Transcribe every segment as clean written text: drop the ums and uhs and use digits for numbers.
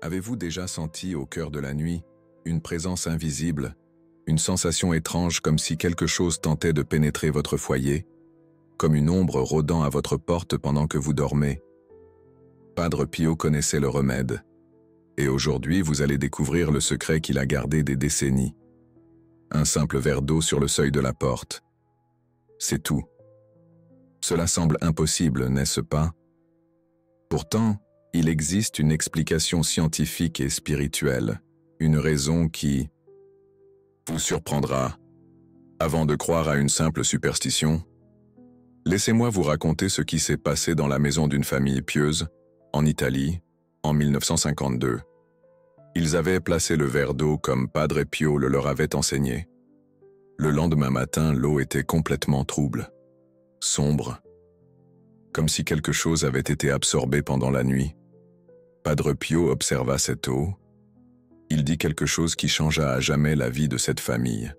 Avez-vous déjà senti au cœur de la nuit une présence invisible, une sensation étrange comme si quelque chose tentait de pénétrer votre foyer, comme une ombre rôdant à votre porte pendant que vous dormez? Padre Pio connaissait le remède, et aujourd'hui vous allez découvrir le secret qu'il a gardé des décennies. Un simple verre d'eau sur le seuil de la porte. C'est tout. Cela semble impossible, n'est-ce pas? Pourtant, il existe une explication scientifique et spirituelle, une raison qui vous surprendra. Avant de croire à une simple superstition, laissez-moi vous raconter ce qui s'est passé dans la maison d'une famille pieuse, en Italie, en 1952. Ils avaient placé le verre d'eau comme Padre Pio le leur avait enseigné. Le lendemain matin, l'eau était complètement trouble, sombre, comme si quelque chose avait été absorbé pendant la nuit. Padre Pio observa cette eau. Il dit quelque chose qui changea à jamais la vie de cette famille.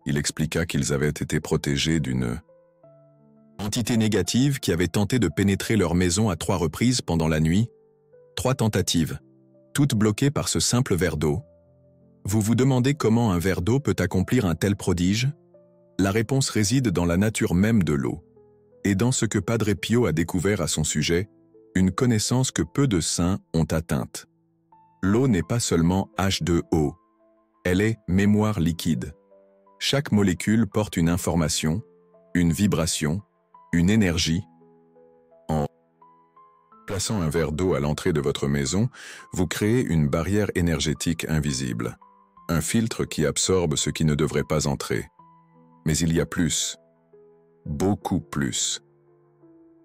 Il expliqua qu'ils avaient été protégés d'une entité négative qui avait tenté de pénétrer leur maison à 3 reprises pendant la nuit. 3 tentatives, toutes bloquées par ce simple verre d'eau. Vous vous demandez comment un verre d'eau peut accomplir un tel prodige? La réponse réside dans la nature même de l'eau, et dans ce que Padre Pio a découvert à son sujet, une connaissance que peu de saints ont atteinte. L'eau n'est pas seulement H2O, elle est mémoire liquide. Chaque molécule porte une information, une vibration, une énergie. En plaçant un verre d'eau à l'entrée de votre maison, vous créez une barrière énergétique invisible, un filtre qui absorbe ce qui ne devrait pas entrer. Mais il y a plus, beaucoup plus.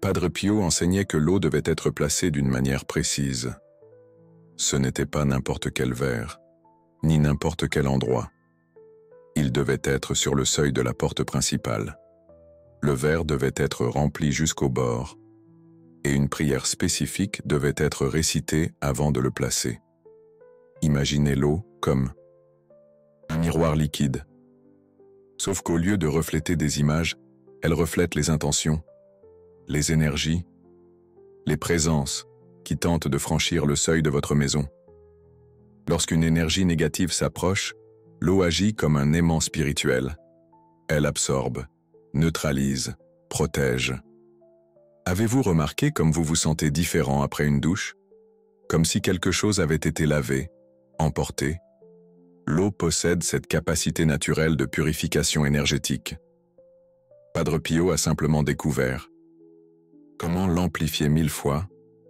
Padre Pio enseignait que l'eau devait être placée d'une manière précise. Ce n'était pas n'importe quel verre, ni n'importe quel endroit. Il devait être sur le seuil de la porte principale. Le verre devait être rempli jusqu'au bord, et une prière spécifique devait être récitée avant de le placer. Imaginez l'eau comme un miroir liquide. Sauf qu'au lieu de refléter des images, elle reflète les intentions, les énergies, les présences qui tentent de franchir le seuil de votre maison. Lorsqu'une énergie négative s'approche, l'eau agit comme un aimant spirituel. Elle absorbe, neutralise, protège. Avez-vous remarqué comme vous vous sentez différent après une douche? Comme si quelque chose avait été lavé, emporté? L'eau possède cette capacité naturelle de purification énergétique. Padre Pio a simplement découvert comment l'amplifier 1000 fois.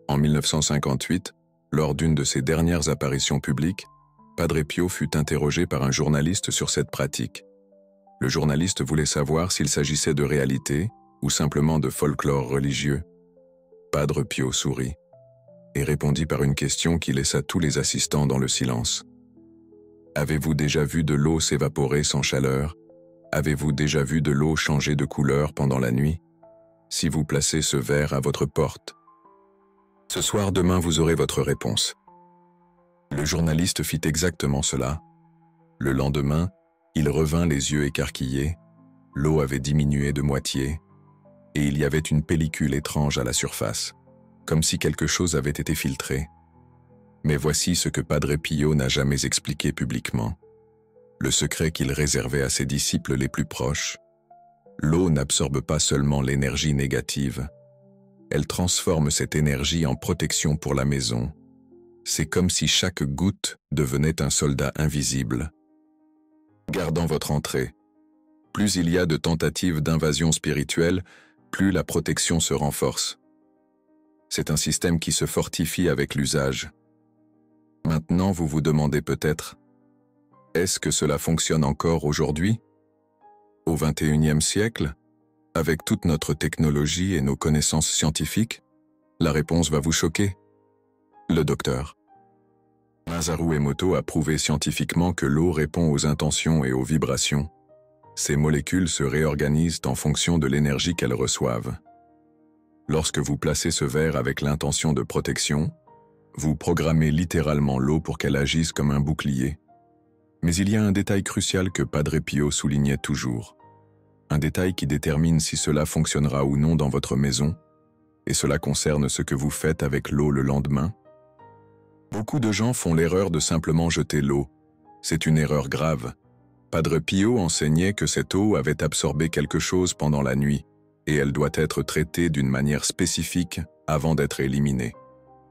En 1958, lors d'une de ses dernières apparitions publiques, Padre Pio fut interrogé par un journaliste sur cette pratique. Le journaliste voulait savoir s'il s'agissait de réalité ou simplement de folklore religieux. Padre Pio sourit et répondit par une question qui laissa tous les assistants dans le silence. Avez-vous déjà vu de l'eau s'évaporer sans chaleur? Avez-vous déjà vu de l'eau changer de couleur pendant la nuit? Si vous placez ce verre à votre porte, ce soir demain vous aurez votre réponse. Le journaliste fit exactement cela. Le lendemain, il revint les yeux écarquillés, l'eau avait diminué de moitié, et il y avait une pellicule étrange à la surface, comme si quelque chose avait été filtré. Mais voici ce que Padre Pio n'a jamais expliqué publiquement. Le secret qu'il réservait à ses disciples les plus proches. L'eau n'absorbe pas seulement l'énergie négative, elle transforme cette énergie en protection pour la maison. C'est comme si chaque goutte devenait un soldat invisible. Gardant votre entrée. Plus il y a de tentatives d'invasion spirituelle, plus la protection se renforce. C'est un système qui se fortifie avec l'usage. Maintenant, vous vous demandez peut-être, est-ce que cela fonctionne encore aujourd'hui? Au XXIe siècle, avec toute notre technologie et nos connaissances scientifiques, la réponse va vous choquer. Le docteur Masaru Emoto a prouvé scientifiquement que l'eau répond aux intentions et aux vibrations. Ces molécules se réorganisent en fonction de l'énergie qu'elles reçoivent. Lorsque vous placez ce verre avec l'intention de protection, vous programmez littéralement l'eau pour qu'elle agisse comme un bouclier. Mais il y a un détail crucial que Padre Pio soulignait toujours. Un détail qui détermine si cela fonctionnera ou non dans votre maison, et cela concerne ce que vous faites avec l'eau le lendemain. Beaucoup de gens font l'erreur de simplement jeter l'eau. C'est une erreur grave. Padre Pio enseignait que cette eau avait absorbé quelque chose pendant la nuit et elle doit être traitée d'une manière spécifique avant d'être éliminée.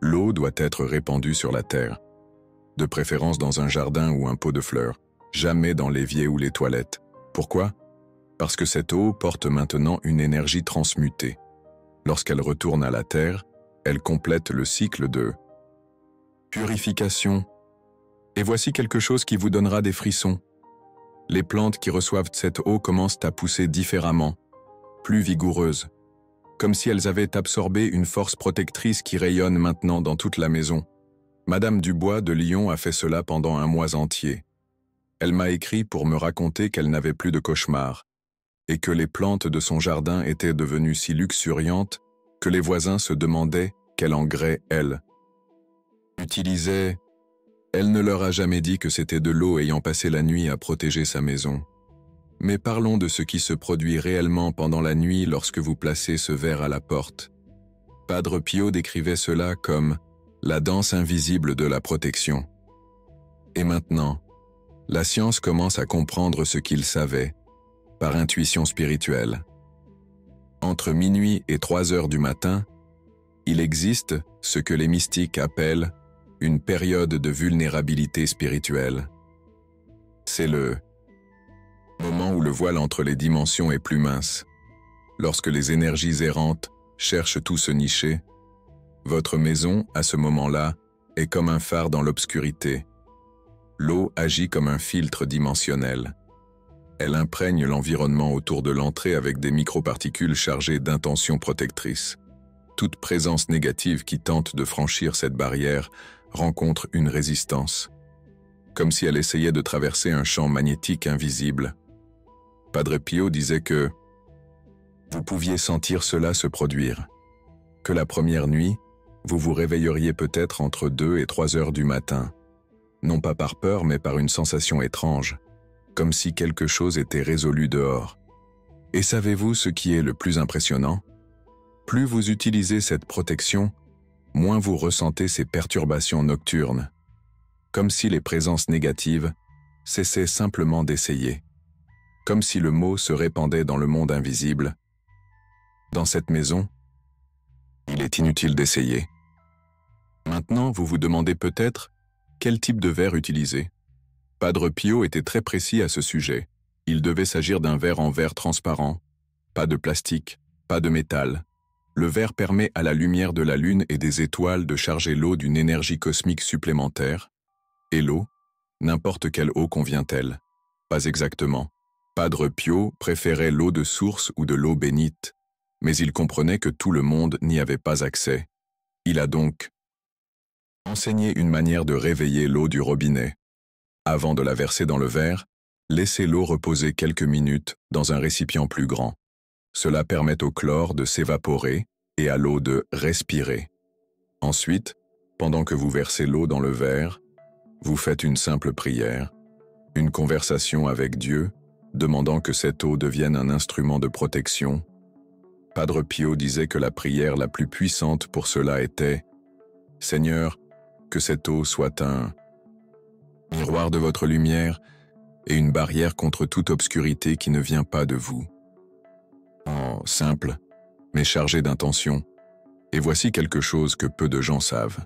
L'eau doit être répandue sur la terre, de préférence dans un jardin ou un pot de fleurs, jamais dans l'évier ou les toilettes. Pourquoi? Parce que cette eau porte maintenant une énergie transmutée. Lorsqu'elle retourne à la terre, elle complète le cycle de purification. Et voici quelque chose qui vous donnera des frissons. Les plantes qui reçoivent cette eau commencent à pousser différemment, plus vigoureuses, comme si elles avaient absorbé une force protectrice qui rayonne maintenant dans toute la maison. Madame Dubois de Lyon a fait cela pendant un mois entier. Elle m'a écrit pour me raconter qu'elle n'avait plus de cauchemars et que les plantes de son jardin étaient devenues si luxuriantes que les voisins se demandaient quel engrais elle utilisait. Elle ne leur a jamais dit que c'était de l'eau ayant passé la nuit à protéger sa maison. Mais parlons de ce qui se produit réellement pendant la nuit lorsque vous placez ce verre à la porte. Padre Pio décrivait cela comme la danse invisible de la protection. Et maintenant, la science commence à comprendre ce qu'il savait, par intuition spirituelle. Entre minuit et 3 heures du matin, il existe ce que les mystiques appellent une période de vulnérabilité spirituelle. C'est le moment où le voile entre les dimensions est plus mince. Lorsque les énergies errantes cherchent tout se nicher, votre maison, à ce moment-là, est comme un phare dans l'obscurité. L'eau agit comme un filtre dimensionnel. Elle imprègne l'environnement autour de l'entrée avec des microparticules chargées d'intentions protectrices. Toute présence négative qui tente de franchir cette barrière rencontre une résistance, comme si elle essayait de traverser un champ magnétique invisible. Padre Pio disait que vous pouviez sentir cela se produire, que la première nuit, vous vous réveilleriez peut-être entre 2 et 3 heures du matin, non pas par peur mais par une sensation étrange, comme si quelque chose était résolu dehors. Et savez-vous ce qui est le plus impressionnant? Plus vous utilisez cette protection, moins vous ressentez ces perturbations nocturnes, comme si les présences négatives cessaient simplement d'essayer, comme si le mot se répandait dans le monde invisible. Dans cette maison, il est inutile d'essayer. Maintenant, vous vous demandez peut-être quel type de verre utiliser. Padre Pio était très précis à ce sujet. Il devait s'agir d'un verre en verre transparent, pas de plastique, pas de métal. Le verre permet à la lumière de la lune et des étoiles de charger l'eau d'une énergie cosmique supplémentaire. Et l'eau, n'importe quelle eau convient-elle? Pas exactement. Padre Pio préférait l'eau de source ou de l'eau bénite, mais il comprenait que tout le monde n'y avait pas accès. Il a donc enseigné une manière de réveiller l'eau du robinet. Avant de la verser dans le verre, laissez l'eau reposer quelques minutes dans un récipient plus grand. Cela permet au chlore de s'évaporer et à l'eau de respirer. Ensuite, pendant que vous versez l'eau dans le verre, vous faites une simple prière, une conversation avec Dieu, demandant que cette eau devienne un instrument de protection. Padre Pio disait que la prière la plus puissante pour cela était « Seigneur, que cette eau soit un miroir de votre lumière et une barrière contre toute obscurité qui ne vient pas de vous. » En simple, mais chargé d'intention. Et voici quelque chose que peu de gens savent.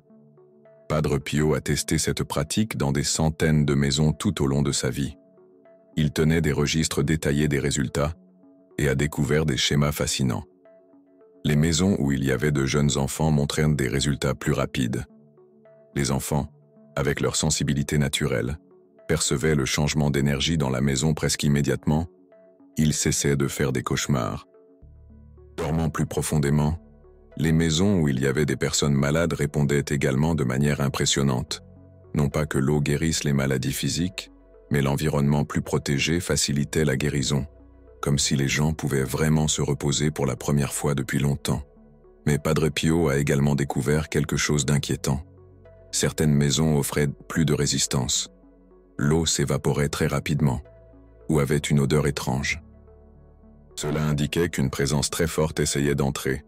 Padre Pio a testé cette pratique dans des centaines de maisons tout au long de sa vie. Il tenait des registres détaillés des résultats et a découvert des schémas fascinants. Les maisons où il y avait de jeunes enfants montraient des résultats plus rapides. Les enfants, avec leur sensibilité naturelle, percevaient le changement d'énergie dans la maison presque immédiatement. Ils cessaient de faire des cauchemars. Dormant plus profondément, les maisons où il y avait des personnes malades répondaient également de manière impressionnante. Non pas que l'eau guérisse les maladies physiques, mais l'environnement plus protégé facilitait la guérison, comme si les gens pouvaient vraiment se reposer pour la première fois depuis longtemps. Mais Padre Pio a également découvert quelque chose d'inquiétant. Certaines maisons offraient plus de résistance. L'eau s'évaporait très rapidement, ou avait une odeur étrange. Cela indiquait qu'une présence très forte essayait d'entrer.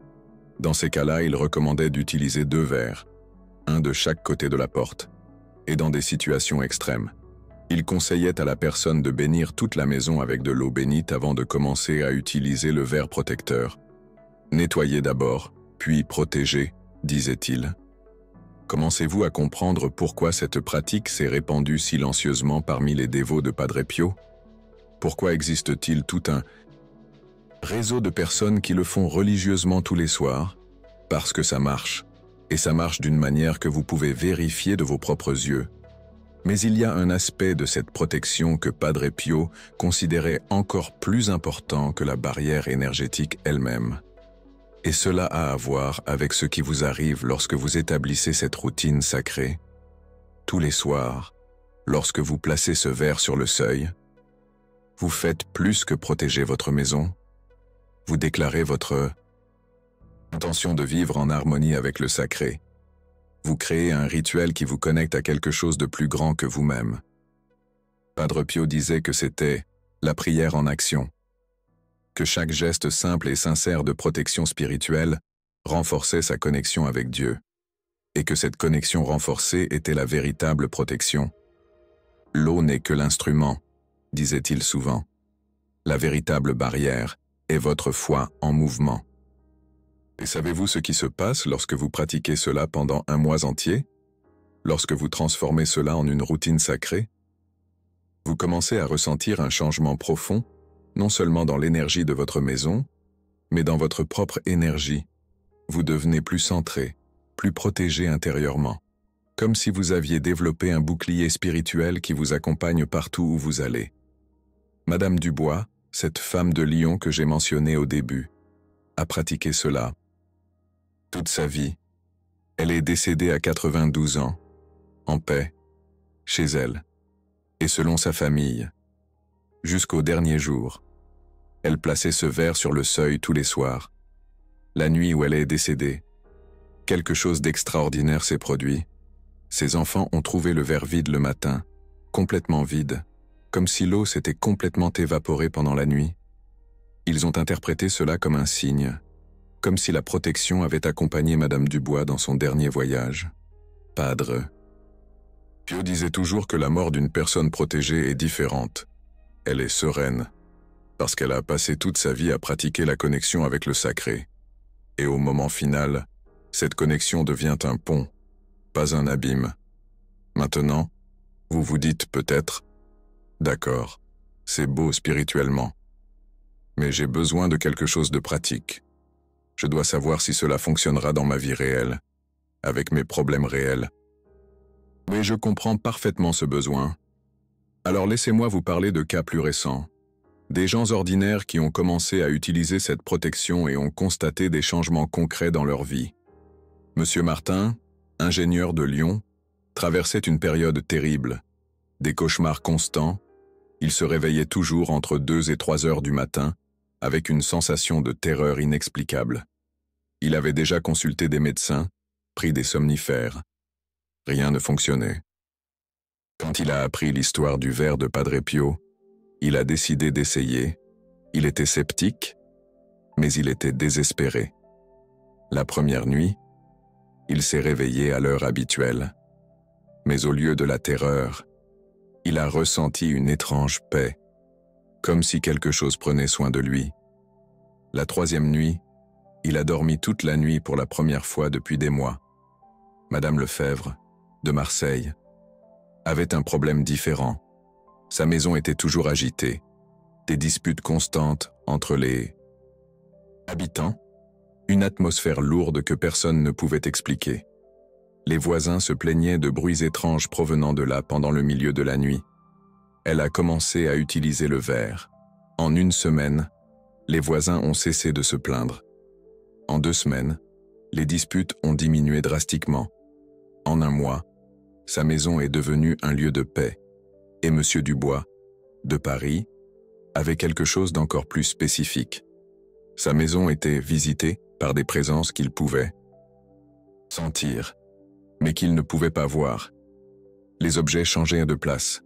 Dans ces cas-là, il recommandait d'utiliser 2 verres. un de chaque côté de la porte, et dans des situations extrêmes. Il conseillait à la personne de bénir toute la maison avec de l'eau bénite avant de commencer à utiliser le verre protecteur. Nettoyez d'abord, puis protégez, disait-il. Commencez-vous à comprendre pourquoi cette pratique s'est répandue silencieusement parmi les dévots de Padre Pio? Pourquoi existe-t-il tout un réseau de personnes qui le font religieusement tous les soirs? Parce que ça marche, et ça marche d'une manière que vous pouvez vérifier de vos propres yeux. Mais il y a un aspect de cette protection que Padre Pio considérait encore plus important que la barrière énergétique elle-même. Et cela a à voir avec ce qui vous arrive lorsque vous établissez cette routine sacrée. Tous les soirs, lorsque vous placez ce verre sur le seuil, vous faites plus que protéger votre maison. Vous déclarez votre intention de vivre en harmonie avec le sacré. Vous créez un rituel qui vous connecte à quelque chose de plus grand que vous-même. Padre Pio disait que c'était la prière en action, que chaque geste simple et sincère de protection spirituelle renforçait sa connexion avec Dieu, et que cette connexion renforcée était la véritable protection. L'eau n'est que l'instrument, disait-il souvent. La véritable barrière est votre foi en mouvement. Et savez-vous ce qui se passe lorsque vous pratiquez cela pendant un mois entier? Lorsque vous transformez cela en une routine sacrée? Vous commencez à ressentir un changement profond, non seulement dans l'énergie de votre maison, mais dans votre propre énergie. Vous devenez plus centré, plus protégé intérieurement, comme si vous aviez développé un bouclier spirituel qui vous accompagne partout où vous allez. Madame Dubois, cette femme de Lyon que j'ai mentionnée au début, a pratiqué cela toute sa vie. Elle est décédée à 92 ans, en paix, chez elle, et selon sa famille. Jusqu'au dernier jour, elle plaçait ce verre sur le seuil tous les soirs. La nuit où elle est décédée, quelque chose d'extraordinaire s'est produit. Ses enfants ont trouvé le verre vide le matin, complètement vide, comme si l'eau s'était complètement évaporée pendant la nuit. Ils ont interprété cela comme un signe, comme si la protection avait accompagné Madame Dubois dans son dernier voyage. Padre Pio disait toujours que la mort d'une personne protégée est différente. Elle est sereine, parce qu'elle a passé toute sa vie à pratiquer la connexion avec le sacré. Et au moment final, cette connexion devient un pont, pas un abîme. Maintenant, vous vous dites peut-être, d'accord, c'est beau spirituellement, mais j'ai besoin de quelque chose de pratique. Je dois savoir si cela fonctionnera dans ma vie réelle, avec mes problèmes réels. Oui, je comprends parfaitement ce besoin. Alors laissez-moi vous parler de cas plus récents. Des gens ordinaires qui ont commencé à utiliser cette protection et ont constaté des changements concrets dans leur vie. Monsieur Martin, ingénieur de Lyon, traversait une période terrible. Des cauchemars constants. Il se réveillait toujours entre 2 et 3 heures du matin, avec une sensation de terreur inexplicable. Il avait déjà consulté des médecins, pris des somnifères. Rien ne fonctionnait. Quand il a appris l'histoire du verre de Padre Pio, il a décidé d'essayer. Il était sceptique, mais il était désespéré. La première nuit, il s'est réveillé à l'heure habituelle. Mais au lieu de la terreur, il a ressenti une étrange paix, comme si quelque chose prenait soin de lui. La troisième nuit, il a dormi toute la nuit pour la première fois depuis des mois. Madame Lefebvre, de Marseille, avait un problème différent. Sa maison était toujours agitée, des disputes constantes entre les habitants, une atmosphère lourde que personne ne pouvait expliquer. Les voisins se plaignaient de bruits étranges provenant de là pendant le milieu de la nuit. Elle a commencé à utiliser le verre. En 1 semaine, les voisins ont cessé de se plaindre. En 2 semaines, les disputes ont diminué drastiquement. En 1 mois, sa maison est devenue un lieu de paix. Et M. Dubois, de Paris, avait quelque chose d'encore plus spécifique. Sa maison était visitée par des présences qu'il pouvait sentir, mais qu'il ne pouvait pas voir. Les objets changeaient de place.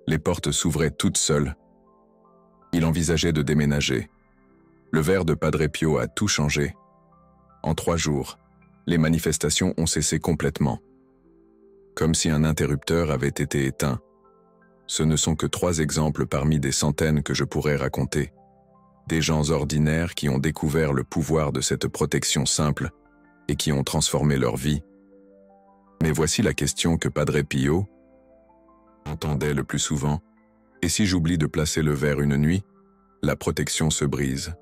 Les portes s'ouvraient toutes seules. Il envisageait de déménager. Le verre de Padre Pio a tout changé. En 3 jours, Les manifestations ont cessé complètement, comme si un interrupteur avait été éteint. Ce ne sont que 3 exemples parmi des centaines que je pourrais raconter. Des gens ordinaires qui ont découvert le pouvoir de cette protection simple et qui ont transformé leur vie. Mais voici la question que Padre Pio entendait le plus souvent. Et si j'oublie de placer le verre une nuit, la protection se brise.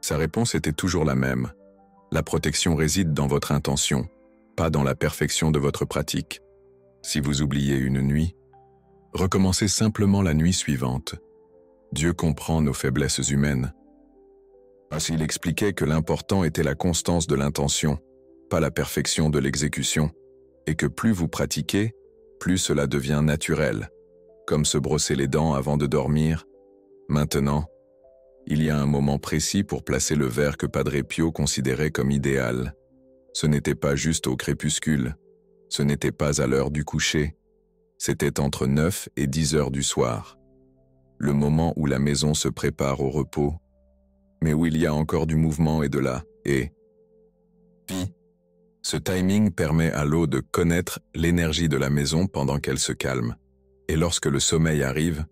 Sa réponse était toujours la même. La protection réside dans votre intention, pas dans la perfection de votre pratique. Si vous oubliez une nuit, recommencez simplement la nuit suivante. Dieu comprend nos faiblesses humaines. Ainsi, il expliquait que l'important était la constance de l'intention, pas la perfection de l'exécution, et que plus vous pratiquez, plus cela devient naturel, comme se brosser les dents avant de dormir. Maintenant, il y a un moment précis pour placer le verre que Padre Pio considérait comme idéal. Ce n'était pas juste au crépuscule, ce n'était pas à l'heure du coucher, c'était entre 9 et 10 heures du soir, le moment où la maison se prépare au repos, mais où il y a encore du mouvement et de la et vie. Ce timing permet à l'eau de connaître l'énergie de la maison pendant qu'elle se calme, et lorsque le sommeil arrive,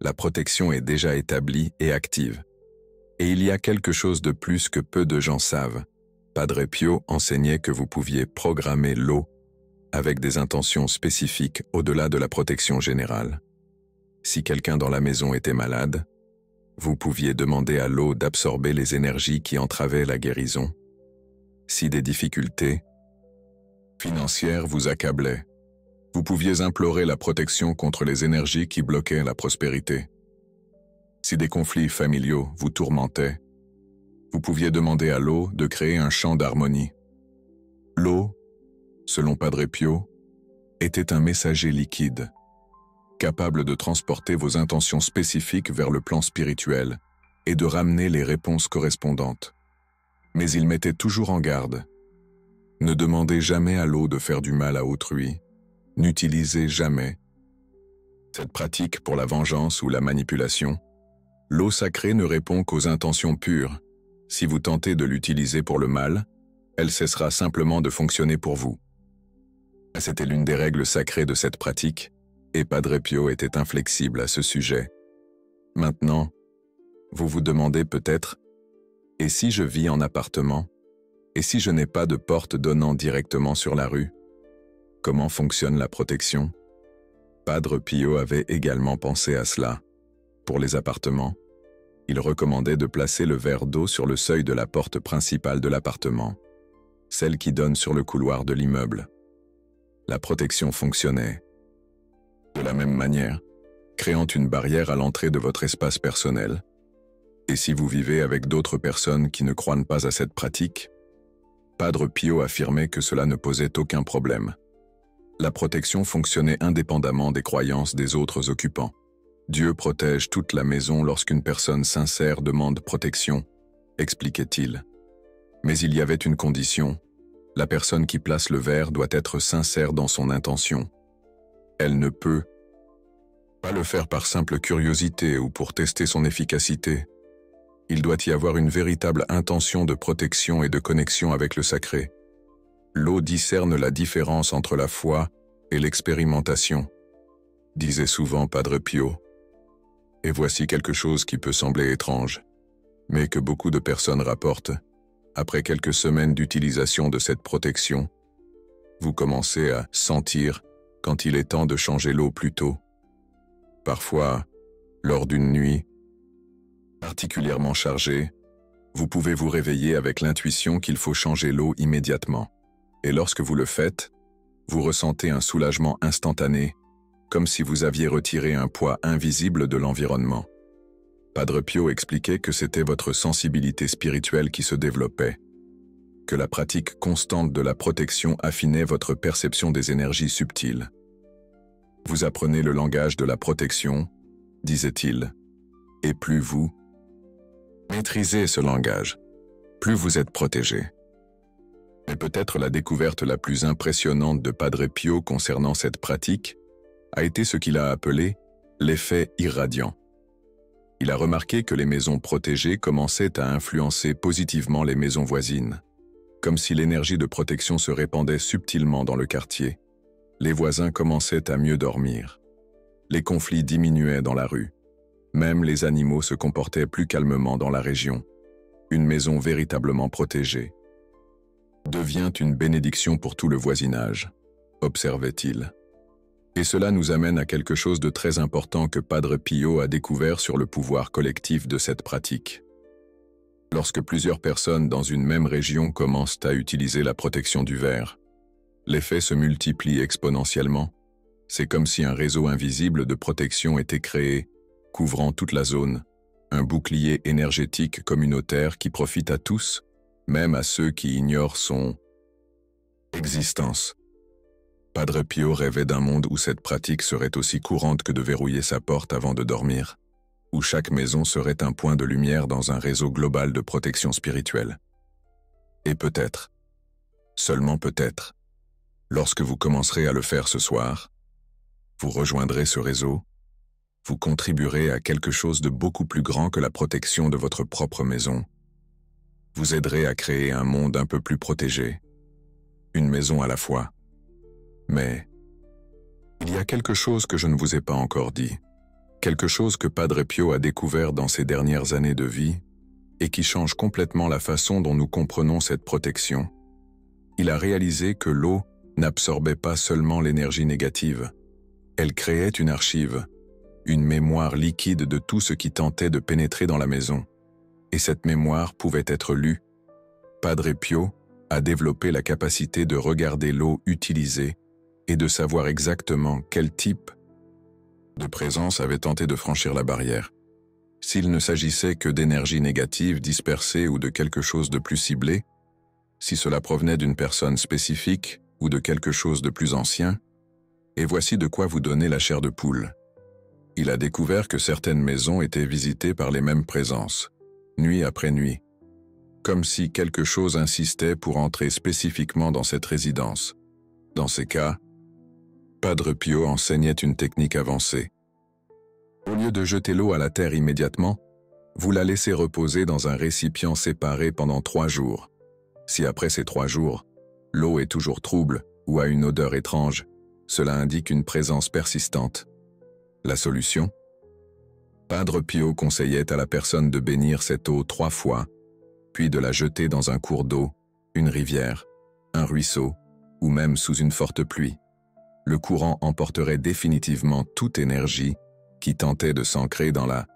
la protection est déjà établie et active. Et il y a quelque chose de plus que peu de gens savent. Padre Pio enseignait que vous pouviez programmer l'eau avec des intentions spécifiques au-delà de la protection générale. Si quelqu'un dans la maison était malade, vous pouviez demander à l'eau d'absorber les énergies qui entravaient la guérison. Si des difficultés financières vous accablaient, vous pouviez implorer la protection contre les énergies qui bloquaient la prospérité. Si des conflits familiaux vous tourmentaient, vous pouviez demander à l'eau de créer un champ d'harmonie. L'eau, selon Padre Pio, était un messager liquide, capable de transporter vos intentions spécifiques vers le plan spirituel et de ramener les réponses correspondantes. Mais il mettait toujours en garde. Ne demandez jamais à l'eau de faire du mal à autrui. N'utilisez jamais cette pratique pour la vengeance ou la manipulation. L'eau sacrée ne répond qu'aux intentions pures. Si vous tentez de l'utiliser pour le mal, elle cessera simplement de fonctionner pour vous. C'était l'une des règles sacrées de cette pratique, et Padre Pio était inflexible à ce sujet. Maintenant, vous vous demandez peut-être, et si je vis en appartement, et si je n'ai pas de porte donnant directement sur la rue? Comment fonctionne la protection? Padre Pio avait également pensé à cela. Pour les appartements, il recommandait de placer le verre d'eau sur le seuil de la porte principale de l'appartement, celle qui donne sur le couloir de l'immeuble. La protection fonctionnait de la même manière, créant une barrière à l'entrée de votre espace personnel. Et si vous vivez avec d'autres personnes qui ne croient pas à cette pratique, Padre Pio affirmait que cela ne posait aucun problème. La protection fonctionnait indépendamment des croyances des autres occupants. Dieu protège toute la maison lorsqu'une personne sincère demande protection, expliquait-il. Mais il y avait une condition. La personne qui place le verre doit être sincère dans son intention. Elle ne peut pas le faire par simple curiosité ou pour tester son efficacité. Il doit y avoir une véritable intention de protection et de connexion avec le sacré. L'eau discerne la différence entre la foi et l'expérimentation, disait souvent Padre Pio. Et voici quelque chose qui peut sembler étrange, mais que beaucoup de personnes rapportent. Après quelques semaines d'utilisation de cette protection, vous commencez à sentir quand il est temps de changer l'eau plus tôt. Parfois, lors d'une nuit particulièrement chargée, vous pouvez vous réveiller avec l'intuition qu'il faut changer l'eau immédiatement. Et lorsque vous le faites, vous ressentez un soulagement instantané, comme si vous aviez retiré un poids invisible de l'environnement. Padre Pio expliquait que c'était votre sensibilité spirituelle qui se développait, que la pratique constante de la protection affinait votre perception des énergies subtiles. Vous apprenez le langage de la protection, disait-il, et plus vous maîtrisez ce langage, plus vous êtes protégé. Mais peut-être la découverte la plus impressionnante de Padre Pio concernant cette pratique a été ce qu'il a appelé l'effet irradiant. Il a remarqué que les maisons protégées commençaient à influencer positivement les maisons voisines, Comme si l'énergie de protection se répandait subtilement dans le quartier, les voisins commençaient à mieux dormir. Les conflits diminuaient dans la rue. Même les animaux se comportaient plus calmement dans la région. Une maison véritablement protégée devient une bénédiction pour tout le voisinage, observait-il. Et cela nous amène à quelque chose de très important que Padre Pio a découvert sur le pouvoir collectif de cette pratique. Lorsque plusieurs personnes dans une même région commencent à utiliser la protection du verre, l'effet se multiplie exponentiellement. C'est comme si un réseau invisible de protection était créé, couvrant toute la zone, un bouclier énergétique communautaire qui profite à tous, même à ceux qui ignorent son existence. Padre Pio rêvait d'un monde où cette pratique serait aussi courante que de verrouiller sa porte avant de dormir, où chaque maison serait un point de lumière dans un réseau global de protection spirituelle. Et peut-être, seulement peut-être, lorsque vous commencerez à le faire ce soir, vous rejoindrez ce réseau, vous contribuerez à quelque chose de beaucoup plus grand que la protection de votre propre maison. Vous aiderez à créer un monde un peu plus protégé, une maison à la fois. Mais il y a quelque chose que je ne vous ai pas encore dit, quelque chose que Padre Pio a découvert dans ses dernières années de vie et qui change complètement la façon dont nous comprenons cette protection. Il a réalisé que l'eau n'absorbait pas seulement l'énergie négative, elle créait une archive, une mémoire liquide de tout ce qui tentait de pénétrer dans la maison. Et cette mémoire pouvait être lue. Padre Pio a développé la capacité de regarder l'eau utilisée et de savoir exactement quel type de présence avait tenté de franchir la barrière. S'il ne s'agissait que d'énergie négative dispersée ou de quelque chose de plus ciblé, si cela provenait d'une personne spécifique ou de quelque chose de plus ancien, et voici de quoi vous donner la chair de poule. Il a découvert que certaines maisons étaient visitées par les mêmes présences, nuit après nuit, comme si quelque chose insistait pour entrer spécifiquement dans cette résidence. Dans ces cas, Padre Pio enseignait une technique avancée. Au lieu de jeter l'eau à la terre immédiatement, vous la laissez reposer dans un récipient séparé pendant 3 jours. Si après ces 3 jours, l'eau est toujours trouble ou a une odeur étrange, cela indique une présence persistante. La solution ? Padre Pio conseillait à la personne de bénir cette eau 3 fois, puis de la jeter dans un cours d'eau, une rivière, un ruisseau, ou même sous une forte pluie. Le courant emporterait définitivement toute énergie qui tentait de s'ancrer dans la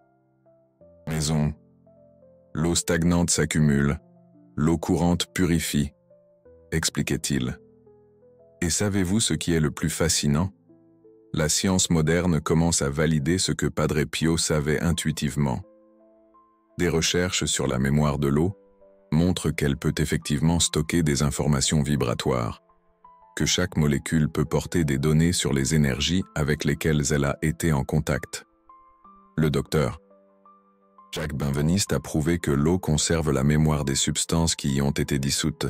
maison. L'eau stagnante s'accumule, l'eau courante purifie, expliquait-il. Et savez-vous ce qui est le plus fascinant ? La science moderne commence à valider ce que Padre Pio savait intuitivement. Des recherches sur la mémoire de l'eau montrent qu'elle peut effectivement stocker des informations vibratoires, que chaque molécule peut porter des données sur les énergies avec lesquelles elle a été en contact. Le docteur Jacques Benveniste a prouvé que l'eau conserve la mémoire des substances qui y ont été dissoutes,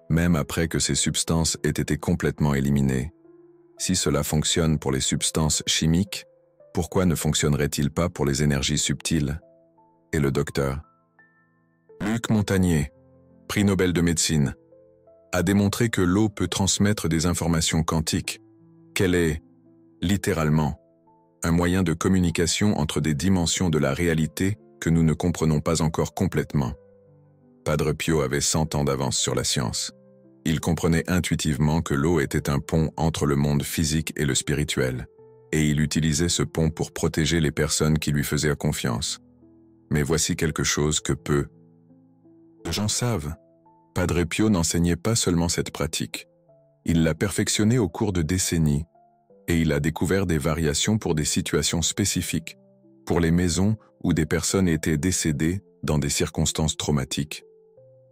même après que ces substances aient été complètement éliminées. Si cela fonctionne pour les substances chimiques, pourquoi ne fonctionnerait-il pas pour les énergies subtiles ? Et le docteur Luc Montagnier, prix Nobel de médecine, a démontré que l'eau peut transmettre des informations quantiques, qu'elle est, littéralement, un moyen de communication entre des dimensions de la réalité que nous ne comprenons pas encore complètement. Padre Pio avait 100 ans d'avance sur la science. Il comprenait intuitivement que l'eau était un pont entre le monde physique et le spirituel, et il utilisait ce pont pour protéger les personnes qui lui faisaient confiance. Mais voici quelque chose que peu de gens savent. Padre Pio n'enseignait pas seulement cette pratique. Il l'a perfectionnée au cours de décennies, et il a découvert des variations pour des situations spécifiques, pour les maisons où des personnes étaient décédées dans des circonstances traumatiques.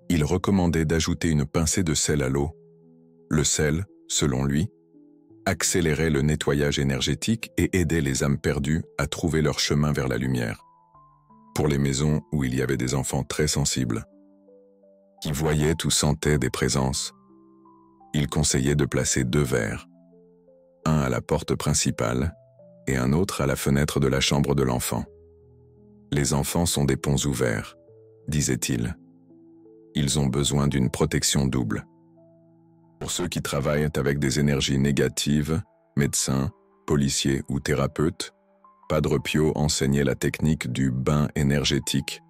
Il recommandait d'ajouter une pincée de sel à l'eau. Le sel, selon lui, accélérait le nettoyage énergétique et aidait les âmes perdues à trouver leur chemin vers la lumière. Pour les maisons où il y avait des enfants très sensibles, qui voyaient ou sentaient des présences, il conseillait de placer 2 verres, un à la porte principale et un autre à la fenêtre de la chambre de l'enfant. Les enfants sont des ponts ouverts, disait-il. ils ont besoin d'une protection double. Pour ceux qui travaillent avec des énergies négatives, médecins, policiers ou thérapeutes, Padre Pio enseignait la technique du bain énergétique.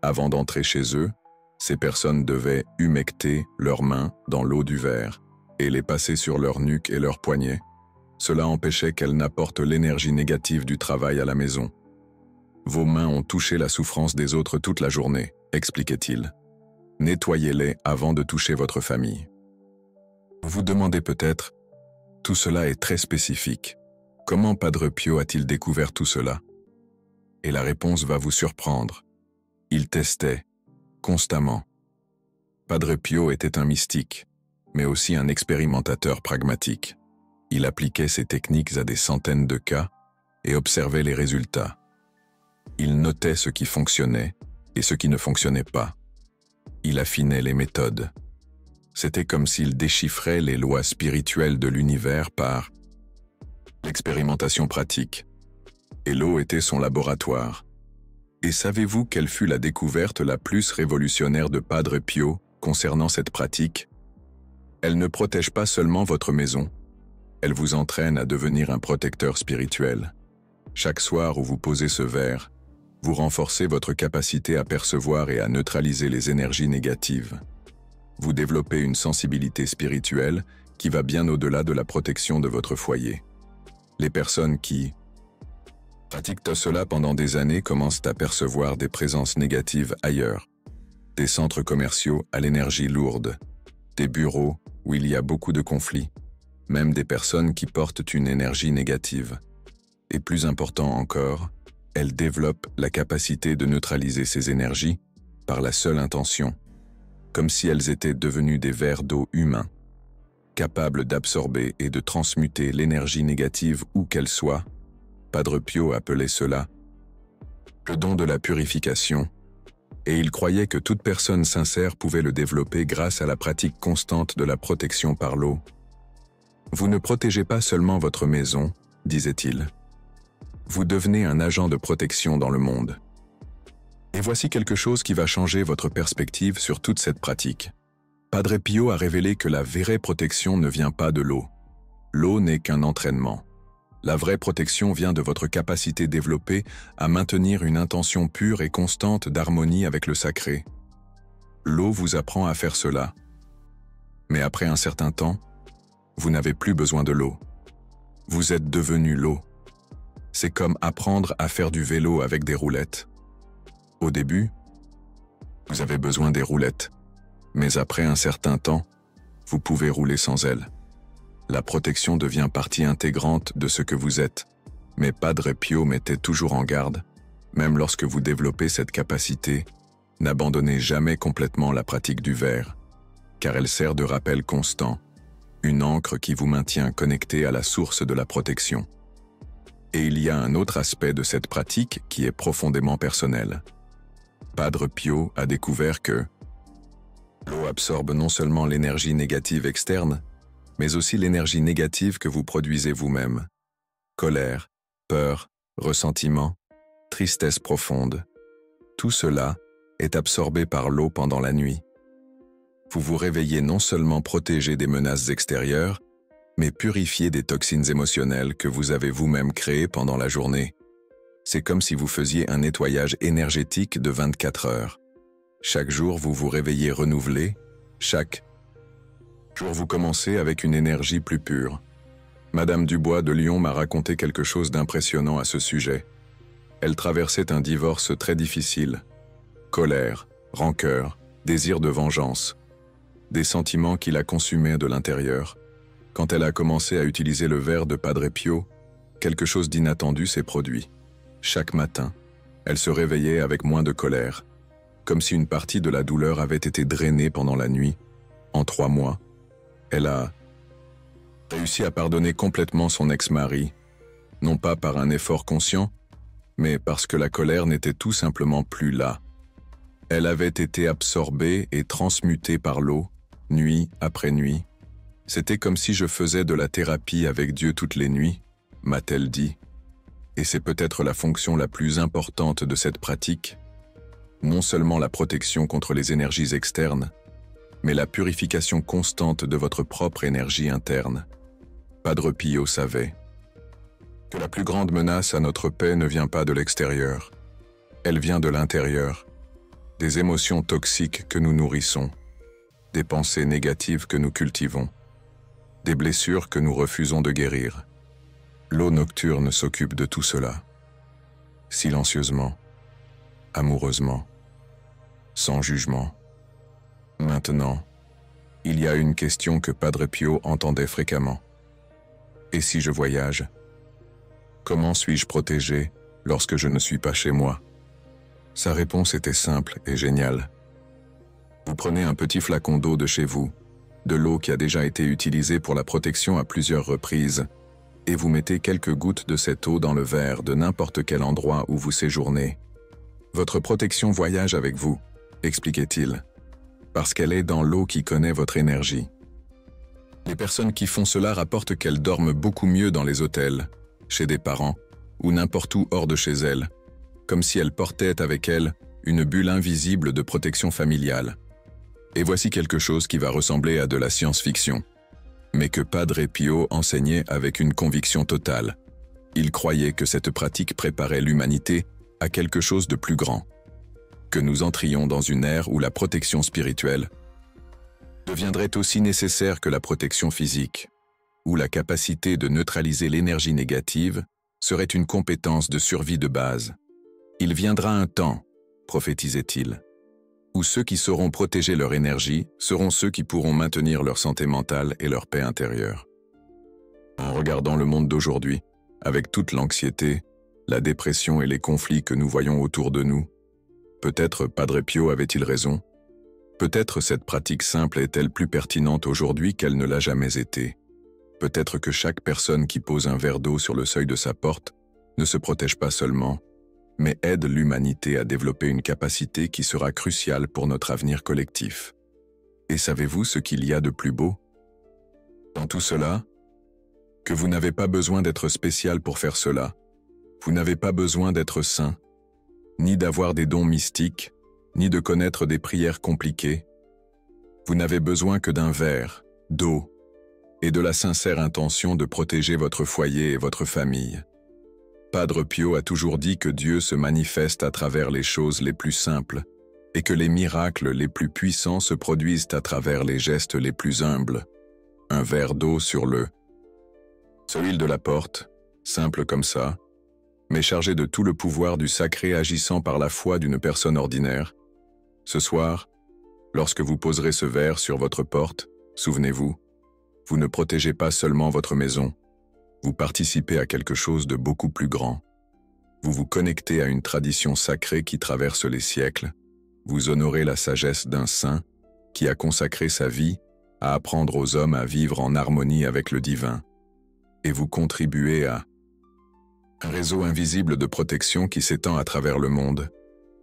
Avant d'entrer chez eux, ces personnes devaient humecter leurs mains dans l'eau du verre et les passer sur leur nuque et leurs poignets. Cela empêchait qu'elles n'apportent l'énergie négative du travail à la maison. « Vos mains ont touché la souffrance des autres toute la journée », expliquait-il. « Nettoyez-les avant de toucher votre famille. » Vous vous demandez peut-être, tout cela est très spécifique. Comment Padre Pio a-t-il découvert tout cela? Et la réponse va vous surprendre. Il testait, constamment. Padre Pio était un mystique, mais aussi un expérimentateur pragmatique. Il appliquait ses techniques à des centaines de cas et observait les résultats. Il notait ce qui fonctionnait et ce qui ne fonctionnait pas. Il affinait les méthodes. C'était comme s'il déchiffrait les lois spirituelles de l'univers par l'expérimentation pratique. Et l'eau était son laboratoire. Et savez-vous quelle fut la découverte la plus révolutionnaire de Padre Pio concernant cette pratique? Elle ne protège pas seulement votre maison, elle vous entraîne à devenir un protecteur spirituel. Chaque soir où vous posez ce verre, vous renforcez votre capacité à percevoir et à neutraliser les énergies négatives. Vous développez une sensibilité spirituelle qui va bien au-delà de la protection de votre foyer. Les personnes qui pratiquent cela pendant des années commencent à percevoir des présences négatives ailleurs. Des centres commerciaux à l'énergie lourde, des bureaux où il y a beaucoup de conflits, même des personnes qui portent une énergie négative. Et plus important encore, elles développent la capacité de neutraliser ces énergies par la seule intention, comme si elles étaient devenues des verres d'eau humains, capables d'absorber et de transmuter l'énergie négative où qu'elle soit. Padre Pio appelait cela le don de la purification, et il croyait que toute personne sincère pouvait le développer grâce à la pratique constante de la protection par l'eau. Vous ne protégez pas seulement votre maison, disait-il. Vous devenez un agent de protection dans le monde. Et voici quelque chose qui va changer votre perspective sur toute cette pratique. Padre Pio a révélé que la vraie protection ne vient pas de l'eau. L'eau n'est qu'un entraînement. La vraie protection vient de votre capacité développée à maintenir une intention pure et constante d'harmonie avec le sacré. L'eau vous apprend à faire cela. Mais après un certain temps, vous n'avez plus besoin de l'eau. Vous êtes devenu l'eau. C'est comme apprendre à faire du vélo avec des roulettes. Au début, vous avez besoin des roulettes, mais après un certain temps, vous pouvez rouler sans elles. La protection devient partie intégrante de ce que vous êtes, mais Padre Pio mettait toujours en garde, même lorsque vous développez cette capacité, n'abandonnez jamais complètement la pratique du verre, car elle sert de rappel constant, une ancre qui vous maintient connecté à la source de la protection. Et il y a un autre aspect de cette pratique qui est profondément personnel. Padre Pio a découvert que l'eau absorbe non seulement l'énergie négative externe, mais aussi l'énergie négative que vous produisez vous-même. Colère, peur, ressentiment, tristesse profonde. Tout cela est absorbé par l'eau pendant la nuit. Vous vous réveillez non seulement protégé des menaces extérieures, mais purifié des toxines émotionnelles que vous avez vous-même créées pendant la journée. C'est comme si vous faisiez un nettoyage énergétique de 24 heures. Chaque jour, vous vous réveillez renouvelé. Chaque jour, vous commencez avec une énergie plus pure. Madame Dubois de Lyon m'a raconté quelque chose d'impressionnant à ce sujet. Elle traversait un divorce très difficile. Colère, rancœur, désir de vengeance. Des sentiments qui la consumaient de l'intérieur. Quand elle a commencé à utiliser le verre de Padre Pio, quelque chose d'inattendu s'est produit. Chaque matin, elle se réveillait avec moins de colère, comme si une partie de la douleur avait été drainée pendant la nuit. En 3 mois, elle a réussi à pardonner complètement son ex-mari, non pas par un effort conscient, mais parce que la colère n'était tout simplement plus là. Elle avait été absorbée et transmutée par l'eau, nuit après nuit. C'était comme si je faisais de la thérapie avec Dieu toutes les nuits, m'a-t-elle dit. Et c'est peut-être la fonction la plus importante de cette pratique. Non seulement la protection contre les énergies externes, mais la purification constante de votre propre énergie interne. Padre Pio savait que la plus grande menace à notre paix ne vient pas de l'extérieur. Elle vient de l'intérieur, des émotions toxiques que nous nourrissons, des pensées négatives que nous cultivons, des blessures que nous refusons de guérir. L'eau nocturne s'occupe de tout cela, silencieusement, amoureusement, sans jugement. Maintenant, il y a une question que Padre Pio entendait fréquemment. Et si je voyage? Comment suis-je protégé lorsque je ne suis pas chez moi? Sa réponse était simple et géniale. Vous prenez un petit flacon d'eau de chez vous, de l'eau qui a déjà été utilisée pour la protection à plusieurs reprises, et vous mettez quelques gouttes de cette eau dans le verre de n'importe quel endroit où vous séjournez. Votre protection voyage avec vous, expliquait-il, parce qu'elle est dans l'eau qui connaît votre énergie. Les personnes qui font cela rapportent qu'elles dorment beaucoup mieux dans les hôtels, chez des parents, ou n'importe où hors de chez elles, comme si elles portaient avec elles une bulle invisible de protection familiale. Et voici quelque chose qui va ressembler à de la science-fiction, mais que Padre Pio enseignait avec une conviction totale. Il croyait que cette pratique préparait l'humanité à quelque chose de plus grand, que nous entrions dans une ère où la protection spirituelle deviendrait aussi nécessaire que la protection physique, où la capacité de neutraliser l'énergie négative serait une compétence de survie de base. Il viendra un temps, prophétisait-il, où ceux qui sauront protéger leur énergie seront ceux qui pourront maintenir leur santé mentale et leur paix intérieure. En regardant le monde d'aujourd'hui, avec toute l'anxiété, la dépression et les conflits que nous voyons autour de nous, peut-être Padre Pio avait-il raison. Peut-être cette pratique simple est-elle plus pertinente aujourd'hui qu'elle ne l'a jamais été. Peut-être que chaque personne qui pose un verre d'eau sur le seuil de sa porte ne se protège pas seulement, mais aide l'humanité à développer une capacité qui sera cruciale pour notre avenir collectif. Et savez-vous ce qu'il y a de plus beau dans tout cela? Que vous n'avez pas besoin d'être spécial pour faire cela. Vous n'avez pas besoin d'être saint, ni d'avoir des dons mystiques, ni de connaître des prières compliquées. Vous n'avez besoin que d'un verre, d'eau, et de la sincère intention de protéger votre foyer et votre famille. Padre Pio a toujours dit que Dieu se manifeste à travers les choses les plus simples et que les miracles les plus puissants se produisent à travers les gestes les plus humbles. Un verre d'eau sur le seuil de la porte, simple comme ça, mais chargé de tout le pouvoir du sacré agissant par la foi d'une personne ordinaire. Ce soir, lorsque vous poserez ce verre sur votre porte, souvenez-vous, vous ne protégez pas seulement votre maison, vous participez à quelque chose de beaucoup plus grand. Vous vous connectez à une tradition sacrée qui traverse les siècles, vous honorez la sagesse d'un saint qui a consacré sa vie à apprendre aux hommes à vivre en harmonie avec le divin, et vous contribuez à un réseau invisible de protection qui s'étend à travers le monde,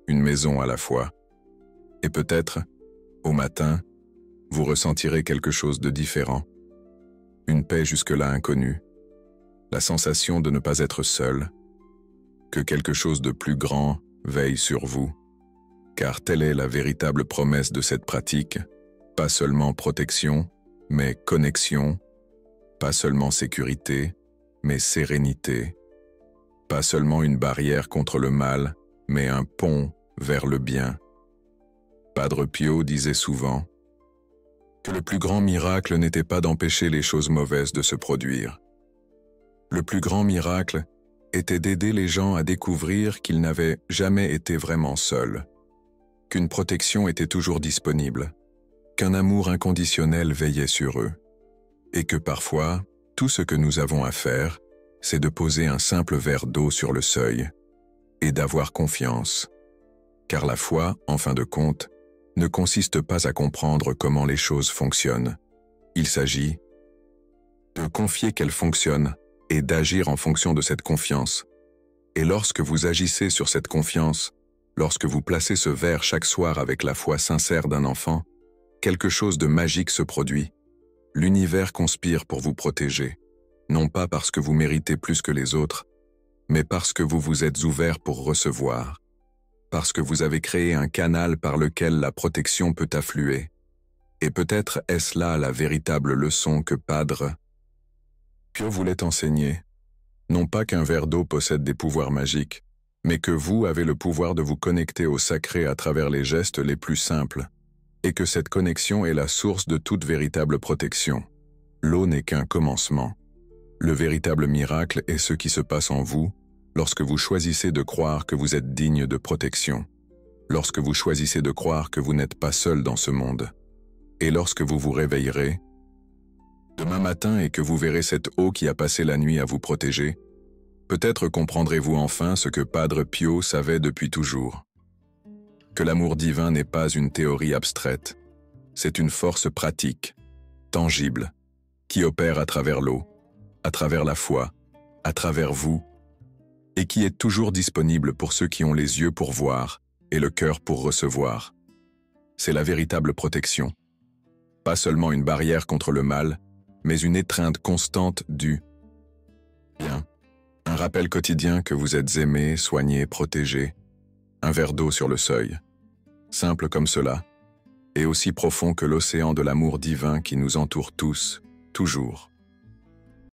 une maison à la fois. Et peut-être, au matin, vous ressentirez quelque chose de différent, une paix jusque-là inconnue, la sensation de ne pas être seul, que quelque chose de plus grand veille sur vous, car telle est la véritable promesse de cette pratique, pas seulement protection, mais connexion, pas seulement sécurité, mais sérénité, pas seulement une barrière contre le mal, mais un pont vers le bien. Padre Pio disait souvent que le plus grand miracle n'était pas d'empêcher les choses mauvaises de se produire. Le plus grand miracle était d'aider les gens à découvrir qu'ils n'avaient jamais été vraiment seuls, qu'une protection était toujours disponible, qu'un amour inconditionnel veillait sur eux, et que parfois, tout ce que nous avons à faire, c'est de poser un simple verre d'eau sur le seuil et d'avoir confiance. Car la foi, en fin de compte, ne consiste pas à comprendre comment les choses fonctionnent. Il s'agit de confier qu'elles fonctionnent et d'agir en fonction de cette confiance. Et lorsque vous agissez sur cette confiance, lorsque vous placez ce verre chaque soir avec la foi sincère d'un enfant, quelque chose de magique se produit. L'univers conspire pour vous protéger, non pas parce que vous méritez plus que les autres, mais parce que vous vous êtes ouvert pour recevoir. parce que vous avez créé un canal par lequel la protection peut affluer. Et peut-être est-ce là la véritable leçon que Padre Pio voulait enseigner. Non pas qu'un verre d'eau possède des pouvoirs magiques, mais que vous avez le pouvoir de vous connecter au sacré à travers les gestes les plus simples, et que cette connexion est la source de toute véritable protection. L'eau n'est qu'un commencement. Le véritable miracle est ce qui se passe en vous lorsque vous choisissez de croire que vous êtes digne de protection, lorsque vous choisissez de croire que vous n'êtes pas seul dans ce monde, et lorsque vous vous réveillerez demain matin et que vous verrez cette eau qui a passé la nuit à vous protéger, peut-être comprendrez-vous enfin ce que Padre Pio savait depuis toujours. Que l'amour divin n'est pas une théorie abstraite, c'est une force pratique, tangible, qui opère à travers l'eau, à travers la foi, à travers vous, et qui est toujours disponible pour ceux qui ont les yeux pour voir et le cœur pour recevoir. C'est la véritable protection. Pas seulement une barrière contre le mal, mais une étreinte constante du bien. Un rappel quotidien que vous êtes aimé, soigné, protégé. Un verre d'eau sur le seuil. Simple comme cela, et aussi profond que l'océan de l'amour divin qui nous entoure tous, toujours.